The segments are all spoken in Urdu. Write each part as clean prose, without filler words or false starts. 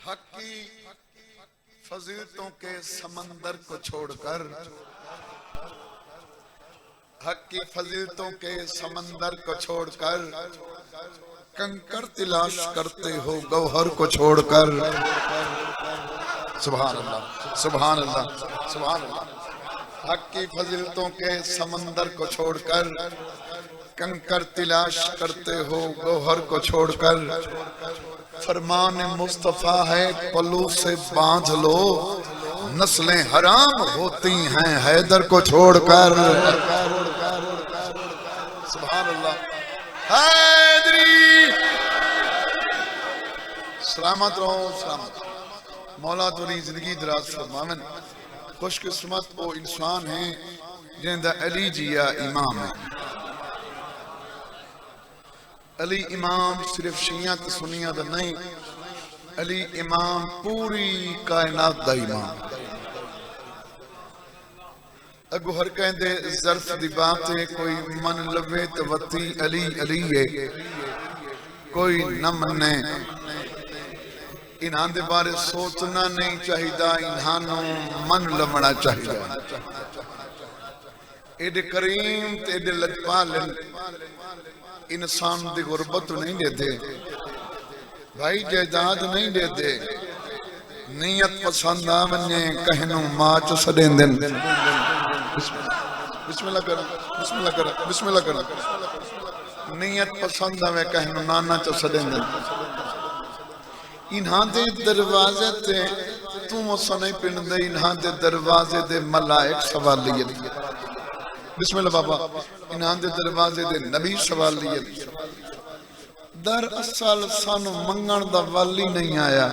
حق کی فضیلتوں کے سمندر کو چھوڑ کر، حق کی فضیلتوں کے سمندر کو چھوڑ کر کنکر تلاش کرتے ہو گوہر کو چھوڑ کر۔ سبحان اللہ، سبحان اللہ، سبحان اللہ۔ حق کی فضیلتوں کے سمندر کو چھوڑ کر کنکر تلاش کرتے ہو گوہر کو چھوڑ کر، فرمان مصطفیٰ ہے پلو سے باندھ لو، نسلیں حرام ہوتی ہیں حیدر کو چھوڑ کر۔ سبحان اللہ۔ حیدری سلامت رہو، سلامت۔ مولا توری زندگی دراز فرماون۔ خوش قسمت وہ انسان ہیں جن دا علی جیا امام ہے۔ علی امام صرف شیعہ تے سنیہ دا نہیں، علی امام پوری کائنات دا امام۔ اگو ہر کہیں دے ظرف دی باتیں کوئی من لوے توتی علی علی ہے، کوئی نہ مننے۔ انہاں دے بارے سوچنا نہیں چاہیدہ، انہاں من لمنا چاہیدہ۔ ایڈے کریم تے ایڈے لجپالن انسان دی غربت نہیں دیتے، بھائی جائیداد نہیں دیتے، نیت پسند آمنے کہنوں ماچ سڑیں دن۔ بسم اللہ کرنا، بسم اللہ کرنا، بسم اللہ کرنا۔ نیت پسند آمنے کہنوں نانا چا سڑیں دن۔ انہاں دے دروازے تے تو مصنع نہیں پڑھ دے، انہاں دے دروازے دے ملائک سوال لیے دی۔ بسم اللہ بابا۔ انہاں دے دروازے دے نبی سوال لیے دی۔ در اصل سانو منگن دا والی نہیں آیا۔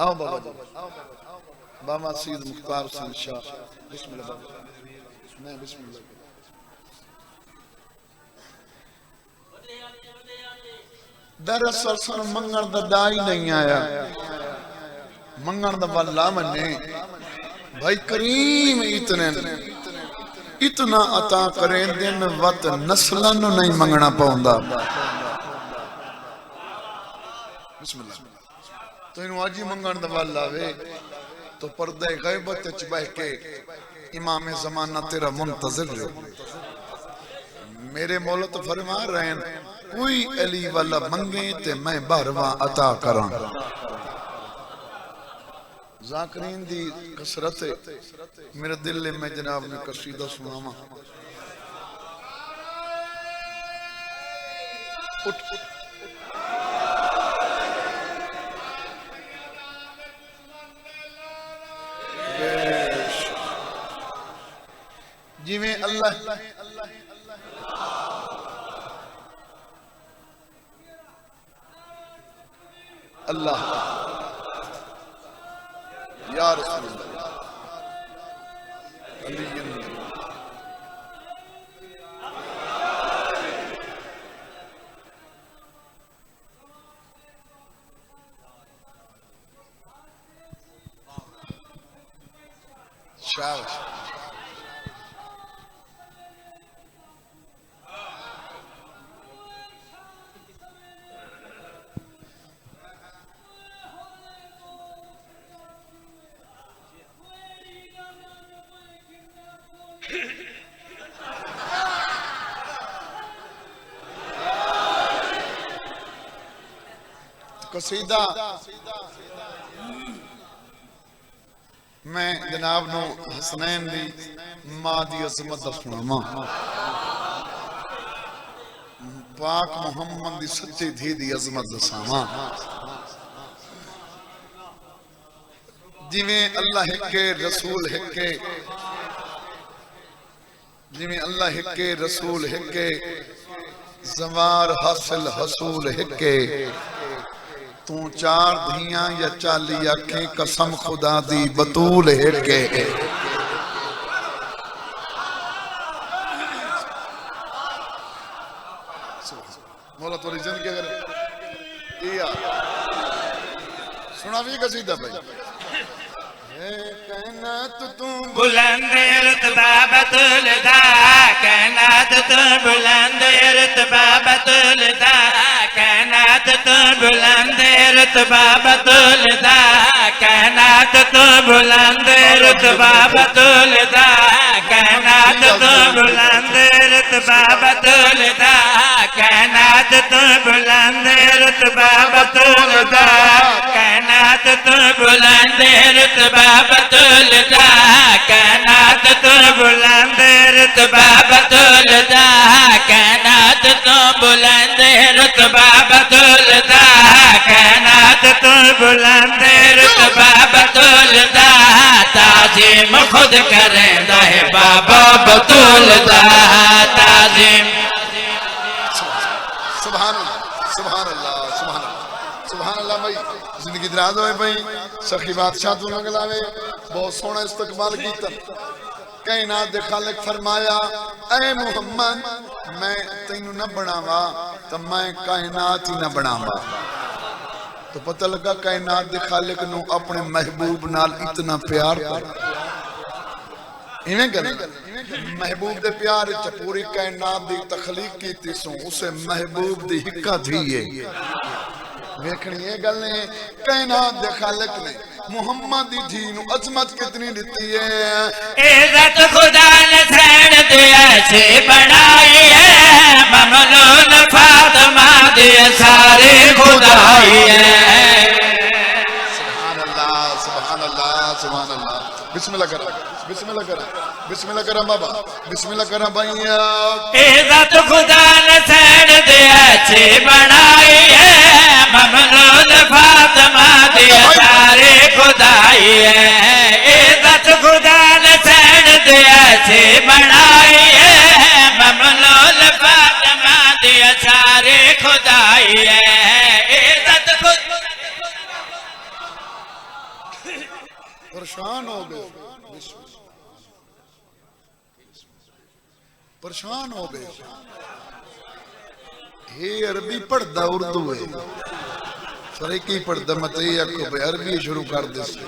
آؤ بابا جی، بابا سید مختار حسین شاہ۔ بسم اللہ بابا، میں بسم اللہ۔ در اصل سانو منگن دا دائی نہیں آیا، منگن دا والا منے بھائی کریم اتنا عطا کریں دن وقت نسلن نہیں منگنا پاؤندا۔ بسم اللہ۔ تو انہوں آجی منگن دوال لاوے تو پردہ غیبت چبہ کے امام زمانہ تیرا منتظر رہے۔ میرے مولا تو فرما رہے ہیں کوئی علی والا منگے تے میں بارواں عطا کران۔ ذاکرین دی کسرت میرے دل میں جناب نے قصیدہ سناما۔ اٹھ جی میں اللہ اللہ یا رسول اللہ علی شاوش قصیدہ میں جناب نو حسنین دی ماں دی عظمت دفناما، پاک محمد دی سچی دھی دی عظمت دساما۔ جویں اللہ ہکے رسول ہکے، جویں اللہ ہکے رسول ہکے، زوار حاصل حصول ہکے، تو چار دھیاں یا چالی آنکھیں قسم خدا دی بطول ہکے۔ مولا توری جن کے کرے یہ سنا بھی قصیدہ بھائی۔ کائنات تو بلند ارتبہ بطولدہ، کائنات تو بلند ارتبہ بطولدہ، کائنات تو بلند رتبہ بطولدا کائنات تو بلند رتبہ بطولدا کائنات تو بلند رتبہ بطولدا کائنات تو بلند رتبہ بطولدا کائنات تو بلند رتبہ بطولدا کائنات تو بلند رتبہ بطولدا کائنات تو بلند رتبہ بطولدا کائنات تو بلند رتبہ بطولدا تعظیم خود کریندا ہے بابا بطولدا تعظیم سبحان اللہ سبحان اللہ سبحان اللہ سبحان اللہ بھائی زندگی دراز ہوئے بھائی سخی بادشاہ تو نہ گلاوے بہت سونا استقبال کیتا کائنات دے خالق فرمایا اے محمد میں تینوں نہ بناوا تو میں کائنات ہی نہ بناوا تو پتہ لگا کائنات دے خالق نو اپنے محبوب نال اتنا پیار کر ایویں گل محبوب دے پیار وچ پوری کائنات دی تخلیق کیتی سو اسے محبوب دی ہکا تھی ہے ویکھنی یہ گل ہے کائنات دے خالق نے محمد دی دھی نو عظمت کتنی دتی ہے عزت خدا نے سین دے ایسے بنائی ہے ممنون فاطمہ دے سارے خدائی ہے سبحان اللہ سبحان اللہ سبحان اللہ بسم اللہ کرا بسم اللہ کرا بسم اللہ کرا بابا بسم اللہ کرا بھائیا عزت خدا نے سین دے ایسے بنائی ہے ممنون فاطمہ دے سارے خدائی ہے عزت خدا نے سین دے ایسے بنائی ہے ممنون فاطمہ دے سارے خدائی ہے عزت خدا پریشان ہو گئے پریشان ہو گئے یہ عربی پڑھ دا اردو ہے سرے کی پڑھ دا مطلعی اکھو بے عربی شروع کر دے سے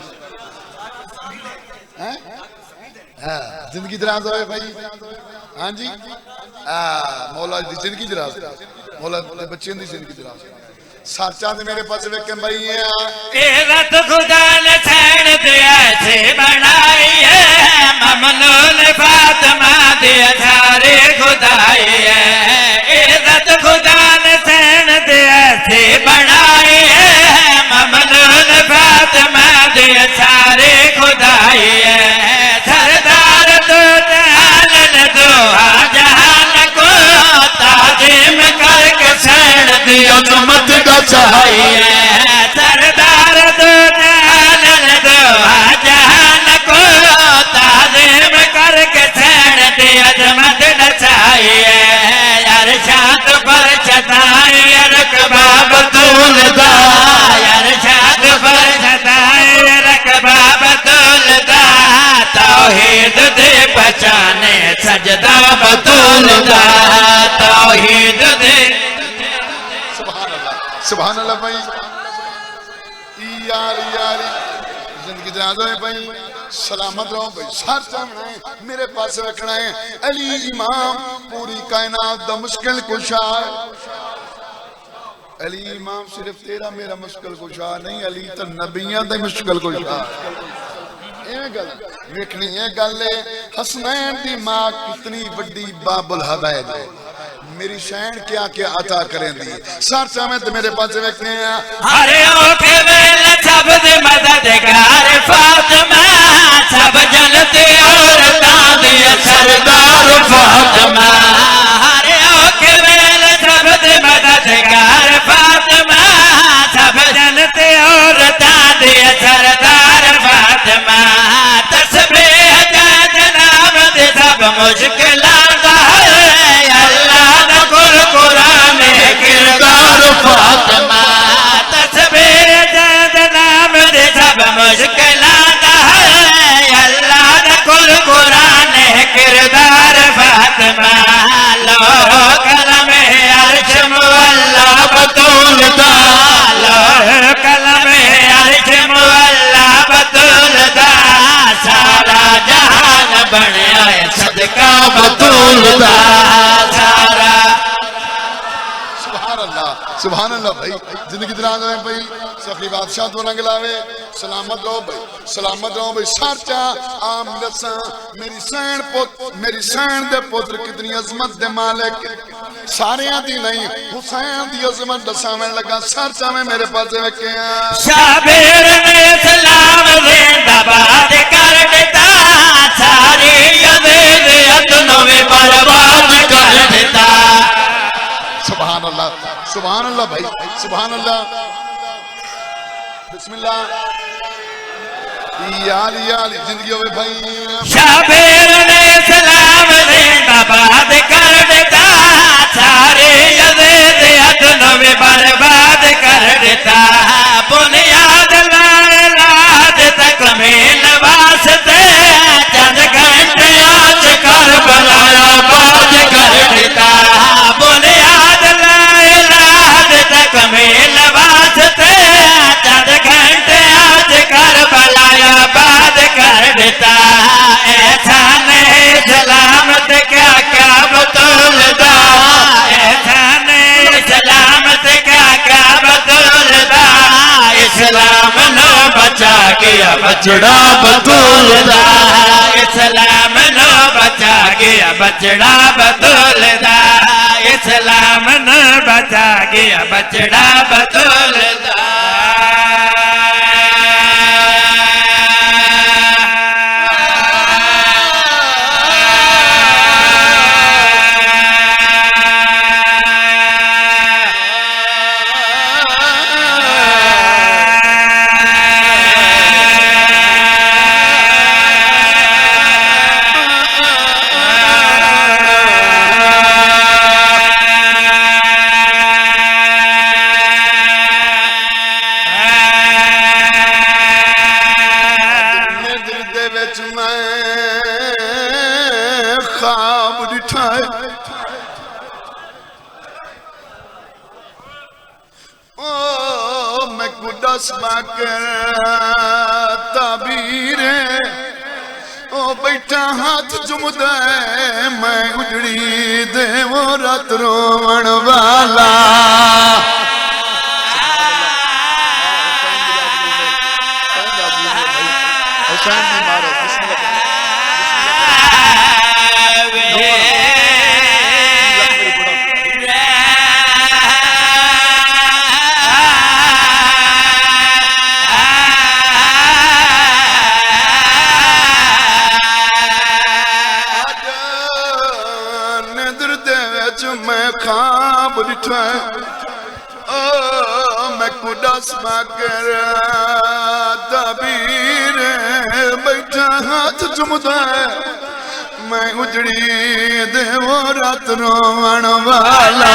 زندگی دراز ہوئے بھائی ہاں جی مولا دی زندگی دراز مولا دے بچین دی زندگی دراز ساتھا دے میرے پاس ویکھیں بھائی عزت خدا نے سین دے ایسے بنائی ہے ممنون فاطمہ دے سارے خدائی ہے عزت خدا نے سین دے ایسے بنائی ہے ممنون فاطمہ دے سارے خدائی ہے سردار تو جہان دو جہان کو تعظیم کر کے سین دی عظمت کا چاہیے سردار دو جہان دو جہان کو تعظیم کر کے سین دی عظمت کا چاہیے ارشاد پر چتائے رقبہ بطولدا ارشاد پر چتائے رقبہ بطولدا توحید دے پہچانے سجدہ بطولدا توحید دے سبحان اللہ بھائی یاری یاری زندگی دراز ہوئے بھائی سلامت رہو بھائی ساتھ سامنے میرے پاس رکھنا ہے علی امام پوری کائنات دا مشکل کشا علی امام صرف تیرا میرا مشکل کشا نہیں علی تو نبیان دا مشکل کشا ویکھنی یہ گل ہے حسنین دی ماں کتنی بڑی باب الحبائب ہے میری شہن کیا کیا عطا کریں دی ساتھ سامنے میرے پاس ویکھنے ہیں ہرے اوکھے ویلے سب دے مددگار فاطمہ سب جنتے عورتاں دے سردار فاطمہ ہرے اوکھے ویلے سب دے مددگار فاطمہ سب جنتے عورتاں دے سردار فاطمہ تسبیح دا جناب دے سب مشکلات دا اللہ دا قرآن کردار فاطمہ تسبیح دا جناب دے سب مشکلات اللہ دا قرآن کردار فاطمہ لو کلم عرش مولا بطولدا لو کلم عرش مولا بطولدا سارا جہان بنیا ہے صدقہ بطولدا سارا سبحان اللہ بھائی زندگی دراز ہوئے بھائی سخی بادشاہ تو نہ گلاوے سلامت رہو بھائی سارچا آم دساں میری سین دے پتر کتنی عظمت دے مالک ساریاں دی نہیں حسین دی عظمت دساں میں لگا سارچا میں میرے پاس وکے ہیں شابیر نے اسلام زندہ باد کر دیتا ساری یزیدیت نو بھی برباد کر دیتا سبحان اللہ بھائی سبحان اللہ بسم اللہ یا علی زندگی ہوئے بھائی شابیر نے اسلام زندہ باد کر دیتا ساری یزیدیت نو بھی برباد کر دیتا بنیاد لائلات تکمیل واسطے چند گھنٹے آج کربلا آباد کر دیتا بنیاد لائلات تکمیل واسطے چند گھنٹے آج کربلا آباد کر دیتا احسان سلامت کیا کیا بطولدا احسان سلامت کیا بطولدا اسلام نو بچا گیا بچڑا بطولدا اسلام نو بچا گیا بچڑا بطولدا اسلام نو بچا گیا بچڑا بطولدا تعبیر او بیٹھا ہاتھ جمدہ میں اجڑی دے وہ رات رومن والا حسین بھی مارے بسم اللہ میں کڈس مگر تعبیر بیٹھا ہاتھ جمدہ میں اجڑی دے وہ رات رومن والا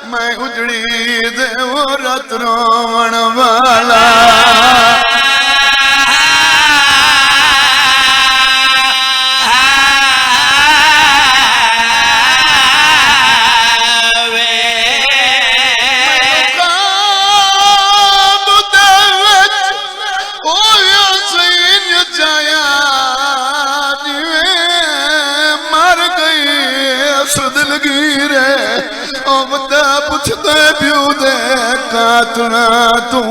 میں اجڑی دے وہ رات رومن والا قاتنا تو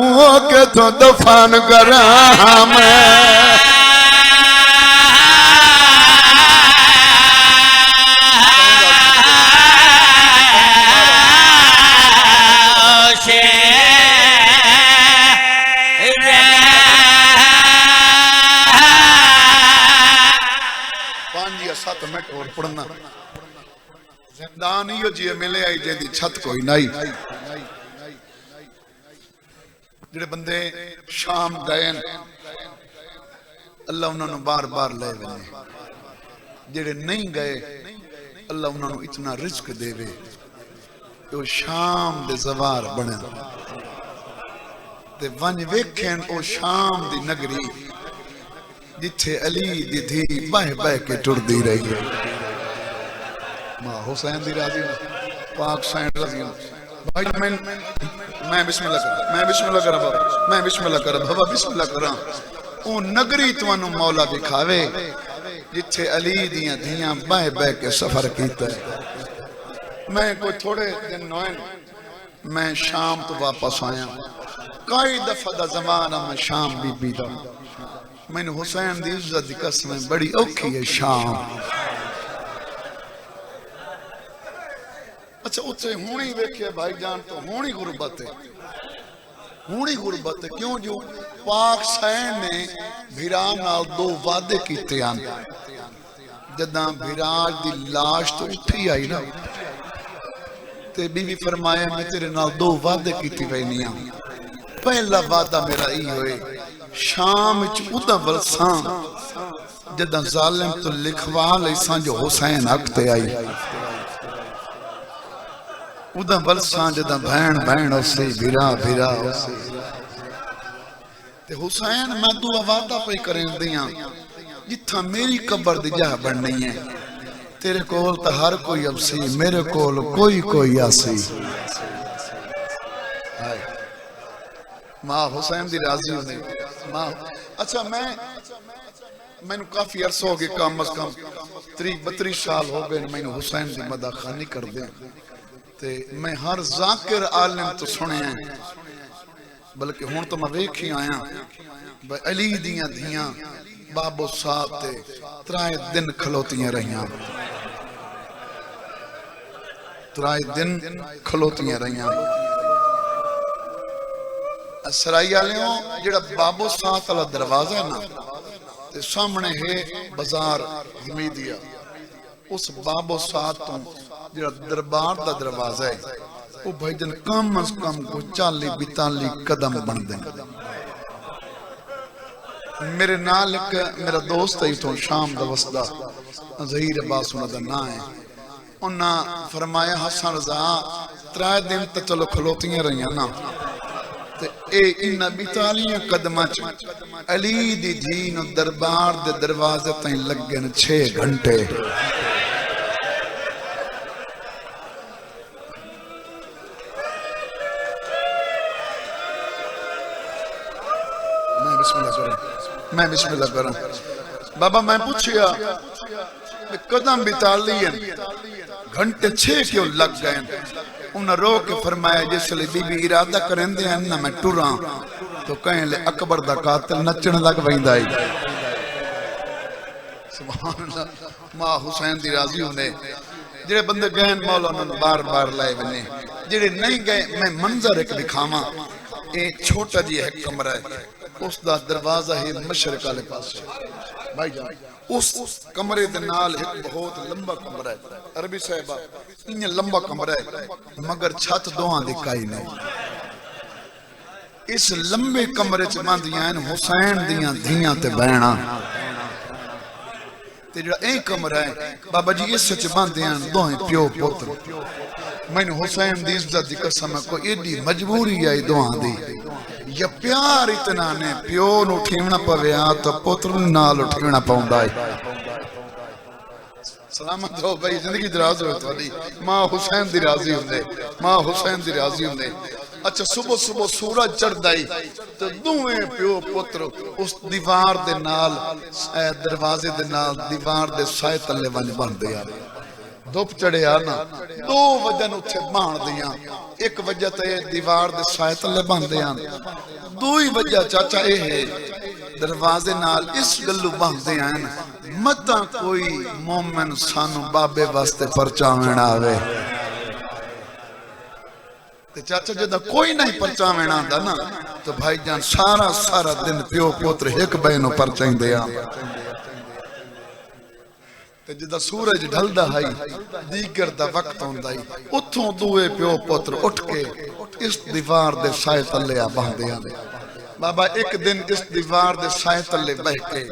کے تو دفن کراں میں پانچ یا 7 منٹ اور پڑھنا زندان ہی جی ملے آئی جی چھت کوئی نہیں جڑے بندے شام گئے اللہ انہوں نے بار بار لے ونے جڑے نہیں گئے اللہ انہوں نے اتنا رزق دے وے تو شام دے زوار بنے تے ونج ویکھیں او شام دی نگری جتھے علی دی دھی بہ بہ کے ٹردی رہی ماں حسین دی راضی پاک حسین رضی اللہ بھائی میں بسم اللہ کرا میں بسم اللہ کرا بابا میں بسم اللہ کرا بابا بسم اللہ کرا او نگری توانو مولا دکھاوے جتھے علی دیاں دھیاں بہ بہ کے سفر کیتا ہے میں کوئی تھوڑے دن نوئن میں شام تو واپس آیا کئی دفعہ دا زمانہ میں شام بی بی دا میں نے حسین دی عزت دی قسم بڑی اوکھی ہے شام اچھا اتھے ہونی ویکھے بھائی جان تو ہونی غربت ہے کیوں جو پاک حسین نے بھیران نال دو وعدے کیتے ہیں جداں بھیراج دی لاش تو اٹھی آئی نا تے بی بی فرمایا میں تیرے نال دو وعدے کیتی رہنی ہوں پہلا وعدہ میرا ای ہوئے شام وچ ادا ولساں جداں ظالم تو لکھوا لیساں جو حسین حق تے آئی ادا ولساں جداں بہن بہن اسی بھیرا بھیرا اسی تے حسین میں دو وعدہ پہ کریں دیاں جتھا میری قبر دی جہ بننی ہے تیرے کول تا ہر کوئی ابسی میرے کول کوئی آسی ماں حسین دی راضی ہونے ماں اچھا میں نے کافی عرصہ ہو گئے کم از کم 32 سال ہو گئے میں نے حسین دی مداخانی کر دیں تے میں ہر ذاکر عالم تو سنے ہیں بلکہ ہون تو میں ویکھی آیا علی دیاں دھیاں بابو صاحب تے ترائے دن کھلوتیاں رہیاں سرائی آلیوں جڑا بابو صاحب والا دروازہ ہے نا تے سامنے ہے بازار حمیدیہ اس بابو صاحب تو جڑا دربار دا دروازہ ہے وہ بھائی جن کم از کم کو 40-42 قدم بن دیں میرے نال ایک میرا دوست ہے تو شام دا وسطہ ظہیر عباس انہاں دا نا ہے انہاں فرمایا حسن رضا 3 دن تے چلو کھلوتیاں رہیاں نا تے اے انہاں 42 قدماں چ علی دی دھی نو دربار دے دروازے تائیں لگن 6 گھنٹے میں بسم اللہ کروں بابا میں پوچھیا قدم بتالی ہیں گھنٹے 6 کیوں لگ گئے انہوں رو کے فرمایا جس لئے بی بی ارادہ کریں دے ہیں نہ میں ٹوراں تو کہیں لے اکبر دا قاتل نچن لگ ویندائی سبحان اللہ ماں حسین دی راضی ہونے جڑے بندے گئے مولا انہوں بار بار لائے بنے جڑے نہیں گئے میں منظر ایک دکھاواں ایک چھوٹا جی ہے کمرہ ہے اس دا دروازہ ہے مشرق والے پاس بھائی جان اس کمرے دے نال ایک بہت لمبا کمرہ ہے عربی صاحبہ انہیں لمبا کمرہ ہے مگر چھت دوہاں دکھائی نہیں اس لمبے کمرے چ باندیاں ہیں حسین دیاں دھیاں تے بہناں تے جڑا اے کمرہ ہے بابا جی اس چ باندیاں دوہیں پیو پتر میں نے حسین دی عزت دی قسم کو ایڈی مجبوری آئی دوہاں دی یا پیار اتنا نے پیو نو اٹھیونا پویا تو پتر نال اٹھیونا پاؤندا ہے سلامت ہو بھائی زندگی دراز ہوئے تو علی ماں حسین دی راضی ہوندے ماں حسین دی راضی ہوندے اچھا صبح صبح سورج چڑھ دائی تو دوئے پیو پتر اس دیوار دے نال دروازے دے نال دیوار دے سائے تلے ونج بن دے آرے دھوپ چڑھے آنا 2 وجہ نوچے بان دیاں ایک وجہ تے دیوار دے سائے تلے بان دیاں 2 وجہ چاچا اے ہے دروازے نال اس گلو بان دیاں متا کوئی مومن سانو بابے واسطے پرچاوین آوے تے چاچا جدہ کوئی نہیں پرچاوین آندا نا تو بھائی جان سارا دن پیو پوتر ایک بینو پرچائیں دیاں تے جدہ سورج ڈھلدا ہے دیگر دا وقت ہوندا ہے اتھوں دوئے پیو پتر اٹھ کے اس دیوار دے سائے تلے آ باندے آنے بابا ایک دن اس دیوار دے سائے تلے بہ کے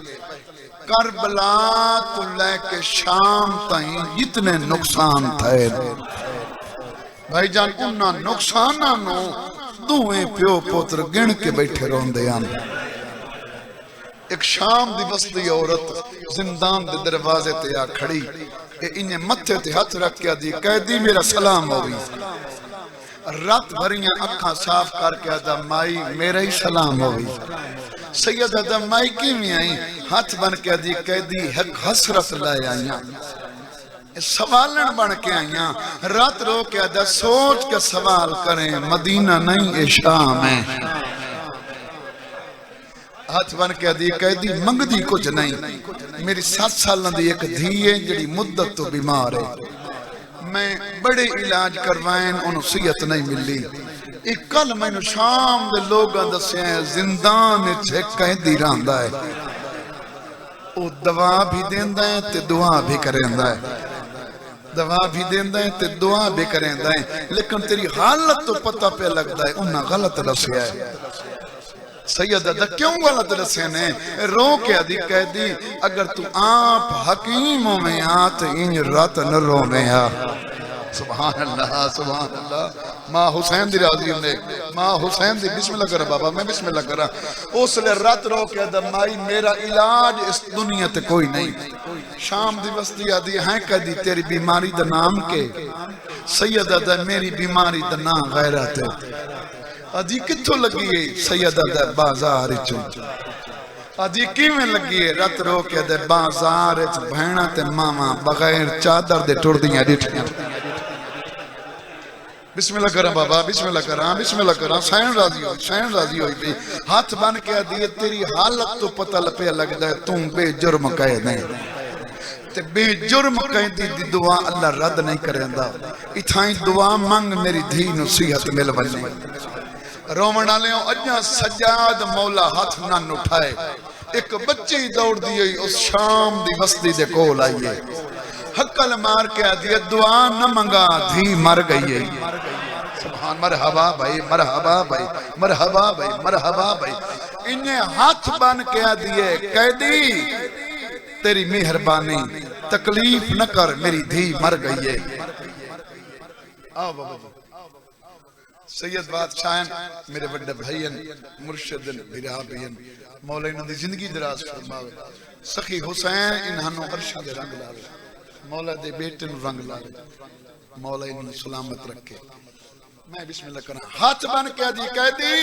کربلا تو لے کے شام تائیں جتنے نقصان تھے بھائی جان انہاں نقصاناں نو دوئے پیو پتر گن کے بیٹھے روندے آنے ایک شام دی بستی عورت زندان دے دروازے تے آ کھڑی، انہیں متھے تے ہاتھ رکھ کے دی قیدی میرا سلام ہوئی، رات بھریاں اکھاں صاف کر کے آدھا مائی میرا ہی سلام ہوئی۔ سید آدھا مائی کی میں آئی، ہاتھ بن کے دی قیدی ایک حسرت لائے آئیاں، سوالن بن کے آئیاں، رات رو کے آدھا سوچ کے سوال کریں مدینہ نہیں اے شام ہے۔ ہاتھ بن کے دی قیدی منگ دی کچھ نہیں، میری 7 سالہ دی ایک دھیے جڑی مدت تو بیمار ہے، میں بڑے علاج کروائیں انہوں صحت نہیں ملی، ایک کل میں نے شام دے لوگاں دسے ہیں زندان چھے قیدی راندہ ہے، وہ دوا بھی دیندہ ہے تے دعا بھی کریندہ ہے، دوا بھی دیندہ ہے تے دعا بھی کریندہ ہے، لیکن تیری حالت تو پتہ پہ لگتا ہے انہاں غلط رسیا ہے۔ سید ادا کیوں غلط رسینے رو کے دی قیدی اگر تو آپ حکیموں میں آت انج رات نہ رو میں آ۔ سبحان اللہ سبحان اللہ۔ ماں حسین دی راضی نے ماں حسین دی بسم اللہ کرا بابا میں بسم اللہ کرا اس لئے رات رو کے دا مائی میرا علاج اس دنیا تے کوئی نہیں۔ شام دی بستی آدھی ہیں کہدی تیری بیماری دا نام کے سید ادا میری بیماری دا نام غیرت ہے۔ آدھی کتھو لگی ہے سیدہ دے بازار چوں آدھی کیویں لگی ہے رات رو کے دے بازار چ بہنا تے ماما بغیر چادر دے ٹر دیاں ڈٹھیاں۔ بسم اللہ کرا بابا بسم اللہ کرا بسم اللہ کرا سین راضی ہوئی بھی ہاتھ بن کے آدھی تیری حالت تو پتہ لپیا لگدا ہے تم بے جرم کہے نہیں تے بے جرم کہندی دی دعا اللہ رد نہیں کریندا اتھائیں دعا منگ میری دھی نو صحت مل ونجے۔ رومن آلیوں اجھا سجاد مولا ہاتھ نہ اٹھائے ایک بچی دوڑ دیئے اس شام دی بستی دے کول آئیے حقل مار کے آدھیے دعا نہ منگا دھی مر گئیے۔ سبحان مرحبا بھائی مرحبا بھائی مرحبا بھائی مرحبا بھائی انہیں ہاتھ بان کے آدھیے قیدی تیری مہربانی تکلیف نہ کر میری دھی مر گئیے۔ آؤ بابا سید بادشاہن میرے بڑے بھائین مرشدن بھرابین مولا انہوں دی زندگی دراز فرماوے سخی حسین انہوں عرشہ دے رنگ لاوے مولا دے بیٹے نو رنگ لاوے مولا انہوں سلامت رکھے۔ میں بسم اللہ کرنا ہاتھ بن کے دی قیدی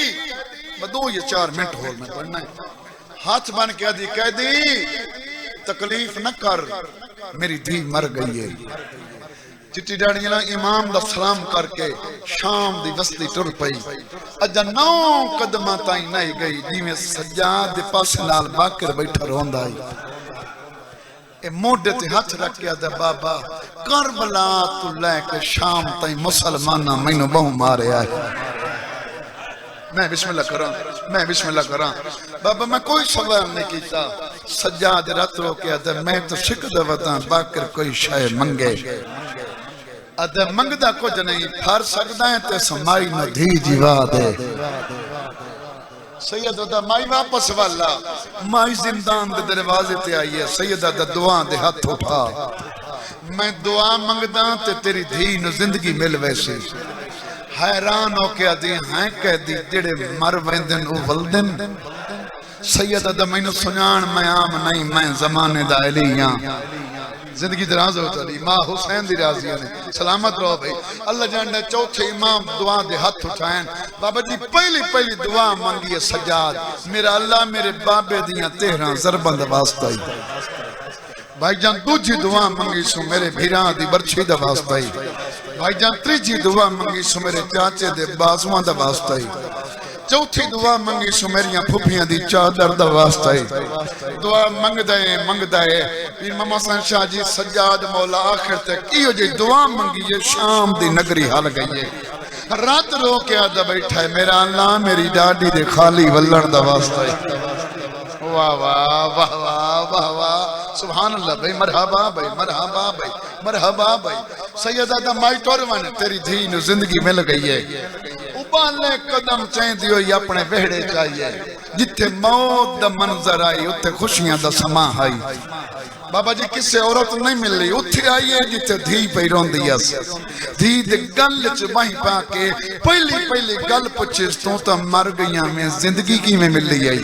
بدو یہ 4 منٹ ہول میں پڑھنا ہے ہاتھ بن کے دی قیدی تکلیف نہ کر میری دھی مر گئی ہے۔ چٹی ڈاڑی نا امام دا سلام کر کے شام دی بستی ٹر پئی اجا 9 قدمہ تائیں نہیں گئی جی میں سجاد دے پاس لال باکر بیٹھا روندا آئی اے موڈے تے ہاتھ رکھ کے آدھا بابا کربلا تو لے کے شام تائیں مسلمانہ مینو بہو مارے آئے۔ میں بسم اللہ کراں بابا میں کوئی سوال نہیں کیتا سجاد رات رو کے آدھا میں تو شکر دوتاں باکر کوئی شے منگے ادھے منگدہ کچھ نہیں پھر سکتا ہے تے سمائی نہ دھی جیوا دے۔ سید ادھا مائی واپس والا مائی زندان دے دروازے تے آئی ہے سید ادھا دعا دے ہاتھ اٹھا میں دعا منگدہ تے تیری دھی نو زندگی مل ویسے حیران ہو کے آدھی ہیں کہہ دی جڑے مر ویندن او ولدن سید ادھا میں نو سنان میں عام نہیں میں زمانے دا علیاں زندگی دراز ہوتا لی ماں حسین دی راضی نے سلامت رہو بھئی اللہ جاننے چوتھے امام دعا دے ہاتھ اٹھائیں بابا جی پہلی دعا مانگی ہے سجاد میرا اللہ میرے بابے دیاں 13 ضربند واسطائی بھائی جان دوجی دعا مانگی سو میرے بھیران دی برچھی دا واسطائی بھائی جان تریجی دعا مانگی سو میرے چاچے دے بازوان دا واسطائی چوتھی دعا منگی سو میریاں پھوپیاں دی چادر دا واسطہ ہے دعا منگ دائے پیر ماما سن شاہ جی سجاد مولا آخر تک ایو جی دعا منگی یہ شام دی نگری حال گئی ہے رات رو کے آدھا بیٹھا ہے میرا اللہ میری ڈاڈی دے خالی ولن دا واسطہ ہے۔ واہ واہ واہ واہ واہ واہ سبحان اللہ بھائی مرحبا بھائی مرحبا بھائی مرحبا بھائی سیدہ دا مائی ٹورون تیری دھی نو زندگی مل گئی ہے ابالے قدم چاہیں دیو یہ اپنے وہڑے چاہیے جتے موت دا منظر آئی اتے خوشیاں دا سما آئی بابا جی کس سے عورت نہیں مل رہی اتھے آئیے جتے دھی پہ رون دیا دھی دے گل چباہی پا کے پہلی گل پچھس تو تا مر گئیاں میں زندگی کی میں مل رہی آئی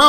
9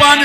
5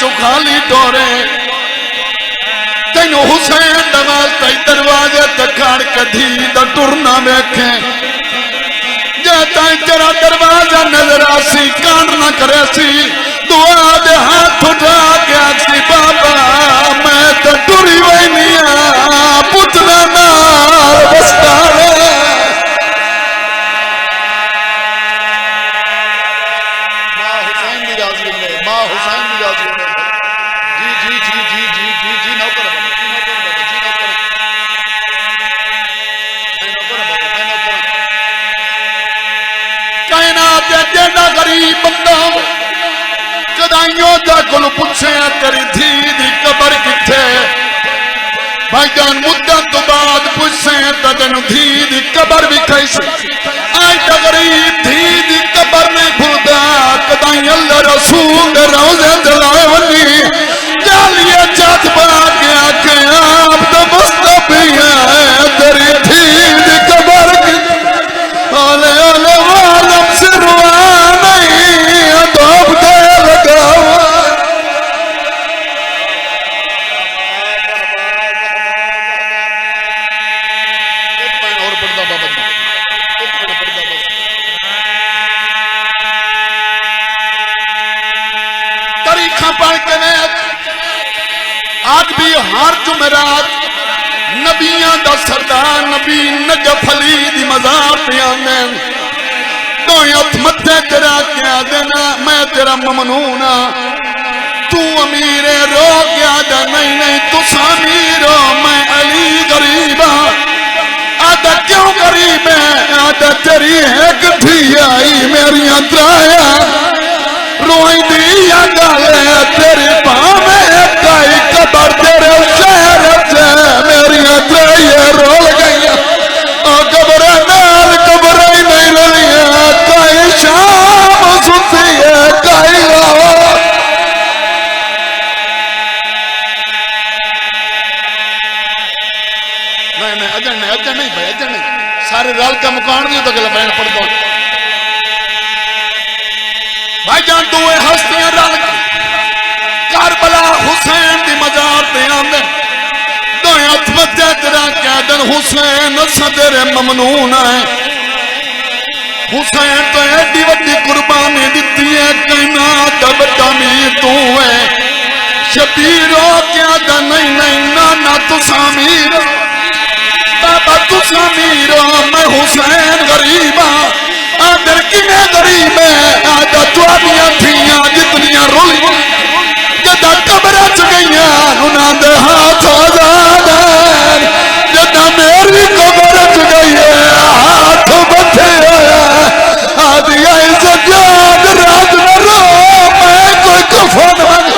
چو خالی ٹورے تینو حسین دمال تی دروازے تکھاڑ کدھی دا ٹرنا بیکھیں جاتا تیرا دروازہ نظر آسی کان نہ کرے سی دعا دے ہاتھ اٹھا کے آسی بابا میں تو ٹری وی نیا پتنا نار بستارے ماں حسین بھی راضی ہوئے ماں حسین بھی راضی ہوئے جی نوکر کائنات جینا غریب بندہ کدائیوں دا کل پوچھے تیری دھی دی قبر کتھے بھائی جان مدت تو بعد پوچھے تجن دھی دی قبر بھی کھائیسے آئی تا غریب دھی دی قبر نہیں بھودا کدائیں اللہ رسول دے روزے جلائے ونی جالیے چاہت بات گیا کہ آپ تو مستبی ہے تیری دھی دی قبر کتھے آلے آلے والم سے روا نہیں ادوب دے لگا ایک پہن اور پردہ بابا ایک پہن پردہ بس تاریخہ پڑھ کے میں آج بھی ہر جمعرات نبیاں دا سردار نبی نجف علی دی مزار پہ آنے دوئے ات مدھے تیرا کیا دینا میں تیرا ممنونا تو امیر رو گیا دا نہیں تو سامیر ہو میں علی غریبا آدھا کیوں غریب ہے آدھا تیری ایک تھی آئی میری اترایا روئی دیا گالے تیری پاں میں ایک آئی قبر تیرے شہر سے میری اترائیے رول گئی قبر نال قبر ہی نہیں لیا کئی شام ستی ہے کئی رات نہیں اجن نہیں بھائی اجن نہیں سارے رال کا مکان نہیں تو گلہ بین پڑھ دو بھائی جان دوئے ہستیاں رال کربلا حسین دی مزار تے آندے دوئے اتمتہ تیرا کہہ دن حسین صدر ممنون ہے حسین تو ایڈی وڈی قربانی دیتی ہے کائنات بڑا میر تو ہے شبیرو کیا دن نہیں نانا تو سامیر بابا تو سامیرو میں حسین غریبا آدھر کنے غریب ہے آدھا تو آدھیاں تھیاں جتنیاں رولی جدہ قبرہ چگئیاں انہاں دے ہاتھ آزاد ہے جدہ میری قبرہ چگئی ہے ہاتھ بتھے ہے آدھیاں سجاد راج نرو میں کوئی کفن ہے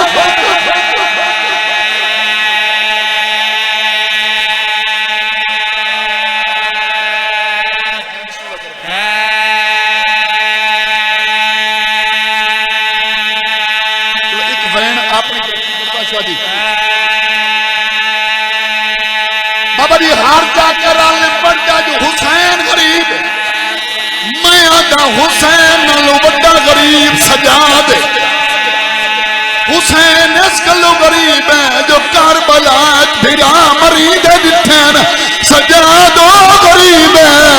بابا جی ہار جا کر آلے پڑ جا جو حسین غریب میں آدھا حسین نلو بڑا غریب سجا دے حسین اس کلو غریب ہے جو کربلا بھیرا مرید دتھین سجا دو غریب ہے